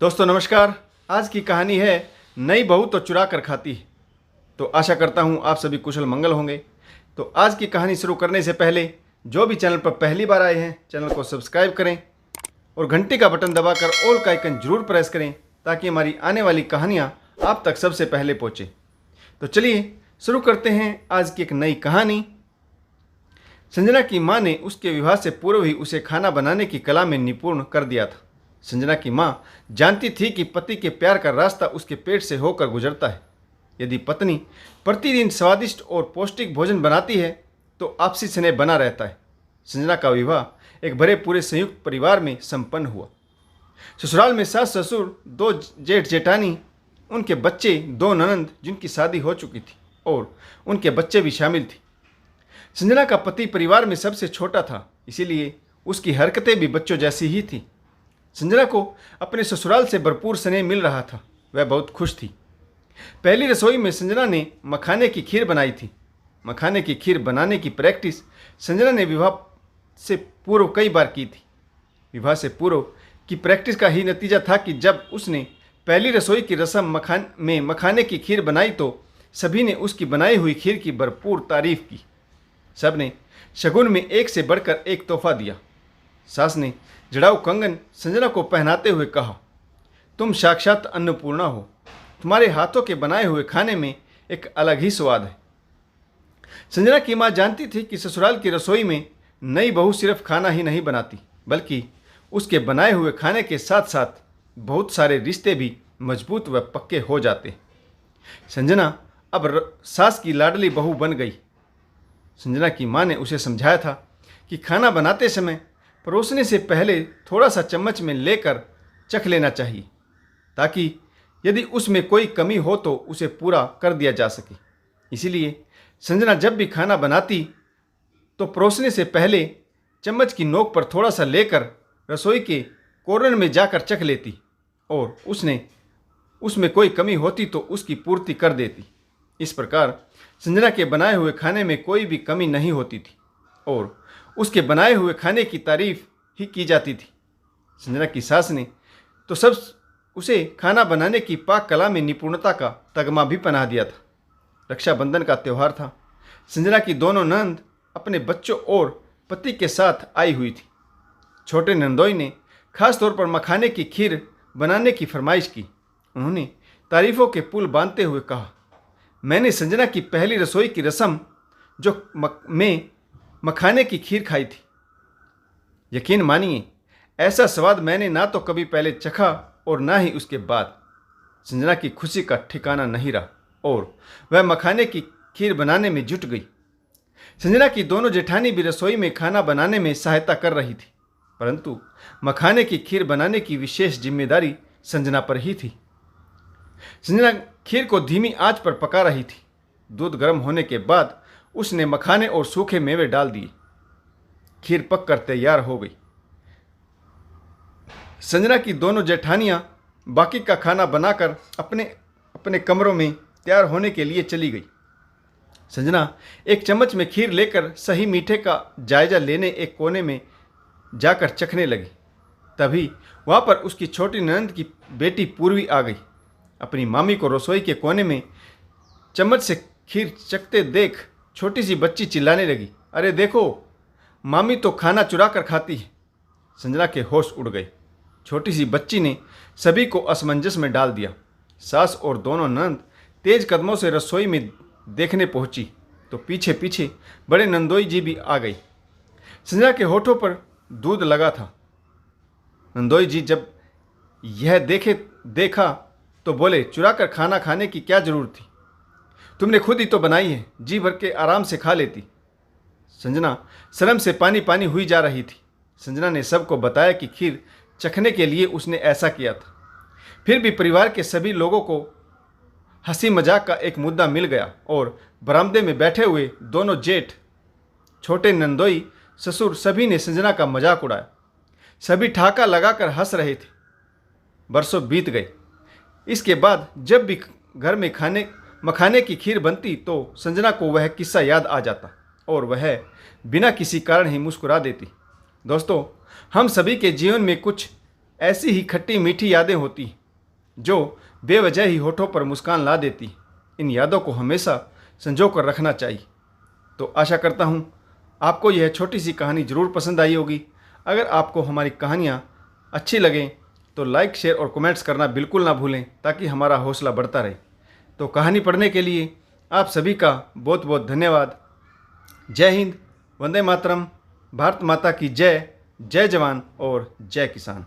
दोस्तों नमस्कार। आज की कहानी है नई बहू तो चुरा कर खाती है। तो आशा करता हूँ आप सभी कुशल मंगल होंगे। तो आज की कहानी शुरू करने से पहले जो भी चैनल पर पहली बार आए हैं चैनल को सब्सक्राइब करें और घंटी का बटन दबाकर ऑल का आइकन जरूर प्रेस करें ताकि हमारी आने वाली कहानियाँ आप तक सबसे पहले पहुँचे। तो चलिए शुरू करते हैं आज की एक नई कहानी। संजना की माँ ने उसके विवाह से पूर्व ही उसे खाना बनाने की कला में निपुण कर दिया था। संजना की माँ जानती थी कि पति के प्यार का रास्ता उसके पेट से होकर गुजरता है। यदि पत्नी प्रतिदिन स्वादिष्ट और पौष्टिक भोजन बनाती है तो आपसी स्नेह बना रहता है। संजना का विवाह एक भरे पूरे संयुक्त परिवार में संपन्न हुआ। ससुराल में सास ससुर, दो जेठ जेठानी, उनके बच्चे, दो ननंद जिनकी शादी हो चुकी थी और उनके बच्चे भी शामिल थे। संजना का पति परिवार में सबसे छोटा था, इसीलिए उसकी हरकतें भी बच्चों जैसी ही थी। संजना को अपने ससुराल से भरपूर स्नेह मिल रहा था। वह बहुत खुश थी। पहली रसोई में संजना ने मखाने की खीर बनाई थी। मखाने की खीर बनाने की प्रैक्टिस संजना ने विवाह से पूर्व कई बार की थी। विवाह से पूर्व की प्रैक्टिस का ही नतीजा था कि जब उसने पहली रसोई की रस्म में मखाने की खीर बनाई तो सभी ने उसकी बनाई हुई खीर की भरपूर तारीफ की। सब ने शगुन में एक से बढ़कर एक तोहफा दिया। सास ने जड़ाऊ कंगन संजना को पहनाते हुए कहा, तुम साक्षात अन्नपूर्णा हो। तुम्हारे हाथों के बनाए हुए खाने में एक अलग ही स्वाद है। संजना की माँ जानती थी कि ससुराल की रसोई में नई बहू सिर्फ खाना ही नहीं बनाती बल्कि उसके बनाए हुए खाने के साथ साथ बहुत सारे रिश्ते भी मजबूत व पक्के हो जाते। संजना अब सास की लाडली बहू बन गई। संजना की माँ ने उसे समझाया था कि खाना बनाते समय परोसने से पहले थोड़ा सा चम्मच में लेकर चख लेना चाहिए ताकि यदि उसमें कोई कमी हो तो उसे पूरा कर दिया जा सके। इसीलिए संजना जब भी खाना बनाती तो परोसने से पहले चम्मच की नोक पर थोड़ा सा लेकर रसोई के कॉर्नर में जाकर चख लेती और उसमें कोई कमी होती तो उसकी पूर्ति कर देती। इस प्रकार संजना के बनाए हुए खाने में कोई भी कमी नहीं होती थी और उसके बनाए हुए खाने की तारीफ ही की जाती थी। संजना की सास ने तो सब उसे खाना बनाने की पाक कला में निपुणता का तगमा भी पहना दिया था। रक्षाबंधन का त्यौहार था। संजना की दोनों नंद अपने बच्चों और पति के साथ आई हुई थी। छोटे नंदोई ने खास तौर पर मखाने की खीर बनाने की फरमाइश की। उन्होंने तारीफों के पुल बांधते हुए कहा, मैंने संजना की पहली रसोई की रस्म में मखाने की खीर खाई थी। यकीन मानिए ऐसा स्वाद मैंने ना तो कभी पहले चखा और ना ही उसके बाद। संजना की खुशी का ठिकाना नहीं रहा और वह मखाने की खीर बनाने में जुट गई। संजना की दोनों जेठानी भी रसोई में खाना बनाने में सहायता कर रही थी, परंतु मखाने की खीर बनाने की विशेष जिम्मेदारी संजना पर ही थी। संजना खीर को धीमी आंच पर पका रही थी। दूध गर्म होने के बाद उसने मखाने और सूखे मेवे डाल दिए। खीर पककर तैयार हो गई। संजना की दोनों जेठानियां बाकी का खाना बनाकर अपने अपने कमरों में तैयार होने के लिए चली गई। संजना एक चम्मच में खीर लेकर सही मीठे का जायजा लेने एक कोने में जाकर चखने लगी। तभी वहाँ पर उसकी छोटी ननद की बेटी पूर्वी आ गई। अपनी मामी को रसोई के कोने में चम्मच से खीर चखते देख छोटी सी बच्ची चिल्लाने लगी, अरे देखो मामी तो खाना चुरा कर खाती है। संजना के होश उड़ गए। छोटी सी बच्ची ने सभी को असमंजस में डाल दिया। सास और दोनों नंद तेज कदमों से रसोई में देखने पहुंची तो पीछे पीछे बड़े नंदोई जी भी आ गई। संजना के होठों पर दूध लगा था। नंदोई जी जब यह देखा तो बोले, चुरा कर खाना खाने की क्या जरूरत थी, तुमने खुद ही तो बनाई है, जी भर के आराम से खा लेती। संजना शर्म से पानी पानी हुई जा रही थी। संजना ने सबको बताया कि खीर चखने के लिए उसने ऐसा किया था। फिर भी परिवार के सभी लोगों को हंसी मजाक का एक मुद्दा मिल गया और बरामदे में बैठे हुए दोनों जेठ, छोटे नंदोई, ससुर सभी ने संजना का मजाक उड़ाया। सभी ठहाका लगाकर हंस रहे थे। बरसों बीत गए। इसके बाद जब भी घर में मखाने की खीर बनती तो संजना को वह किस्सा याद आ जाता और वह बिना किसी कारण ही मुस्कुरा देती। दोस्तों, हम सभी के जीवन में कुछ ऐसी ही खट्टी मीठी यादें होती जो बेवजह ही होठों पर मुस्कान ला देती। इन यादों को हमेशा संजो कर रखना चाहिए। तो आशा करता हूँ आपको यह छोटी सी कहानी ज़रूर पसंद आई होगी। अगर आपको हमारी कहानियाँ अच्छी लगें तो लाइक, शेयर और कमेंट्स करना बिल्कुल ना भूलें, ताकि हमारा हौसला बढ़ता रहे। तो कहानी पढ़ने के लिए आप सभी का बहुत बहुत धन्यवाद। जय हिंद, वंदे मातरम, भारत माता की जय। जय जवान और जय किसान।